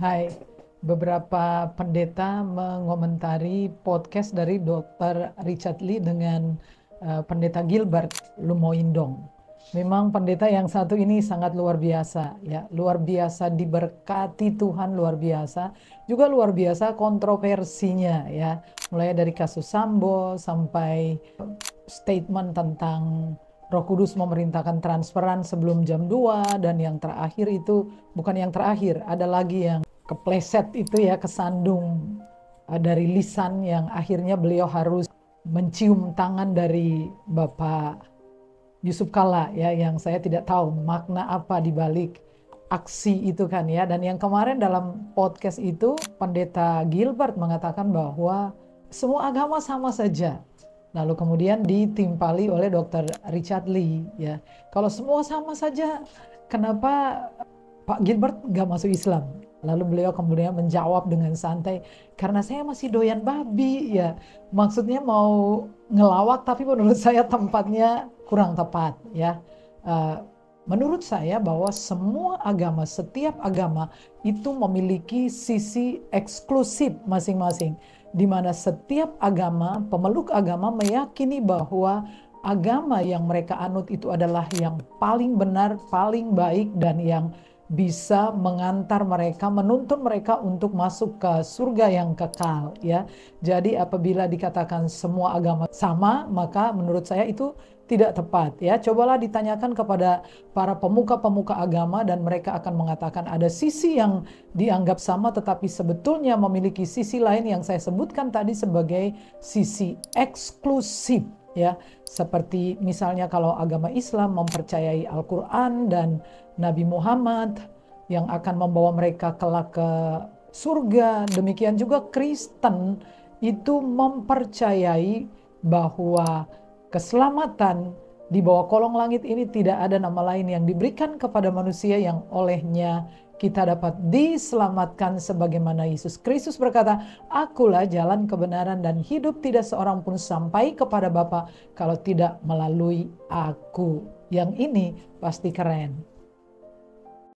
Hai, beberapa pendeta mengomentari podcast dari Dr. Richard Lee dengan pendeta Gilbert Lumoindong. Memang pendeta yang satu ini sangat luar biasa, ya, luar biasa diberkati Tuhan, luar biasa, juga luar biasa kontroversinya, ya, mulai dari kasus Sambo sampai statement tentang Roh Kudus memerintahkan transferan sebelum jam 2, dan yang terakhir itu bukan yang terakhir, ada lagi yang kepleset itu ya, kesandung dari lisan yang akhirnya beliau harus mencium tangan dari Bapak Yusuf Kalla ya, yang saya tidak tahu makna apa di balik aksi itu kan ya. Dan yang kemarin dalam podcast itu pendeta Gilbert mengatakan bahwa semua agama sama saja. Lalu kemudian ditimpali oleh Dr. Richard Lee ya. Kalau semua sama saja, kenapa Pak Gilbert nggak masuk Islam? Lalu beliau kemudian menjawab dengan santai, karena saya masih doyan babi ya. Maksudnya mau ngelawak, tapi menurut saya tempatnya kurang tepat ya. Menurut saya bahwa semua agama, setiap agama itu memiliki sisi eksklusif masing-masing, di mana setiap agama, pemeluk agama meyakini bahwa agama yang mereka anut itu adalah yang paling benar, paling baik, dan yang bisa mengantar mereka, menuntun mereka untuk masuk ke surga yang kekal ya. Jadi apabila dikatakan semua agama sama, maka menurut saya itu tidak tepat ya. Cobalah ditanyakan kepada para pemuka-pemuka agama dan mereka akan mengatakan ada sisi yang dianggap sama tetapi sebetulnya memiliki sisi lain yang saya sebutkan tadi sebagai sisi eksklusif ya. Seperti misalnya kalau agama Islam mempercayai Al-Quran dan Nabi Muhammad yang akan membawa mereka kelak ke surga. Demikian juga Kristen itu mempercayai bahwa keselamatan di bawah kolong langit ini tidak ada nama lain yang diberikan kepada manusia yang olehnya kita dapat diselamatkan, sebagaimana Yesus Kristus berkata, "Akulah jalan, kebenaran, dan hidup. Tidak seorang pun sampai kepada Bapa kalau tidak melalui aku." Yang ini pasti keren.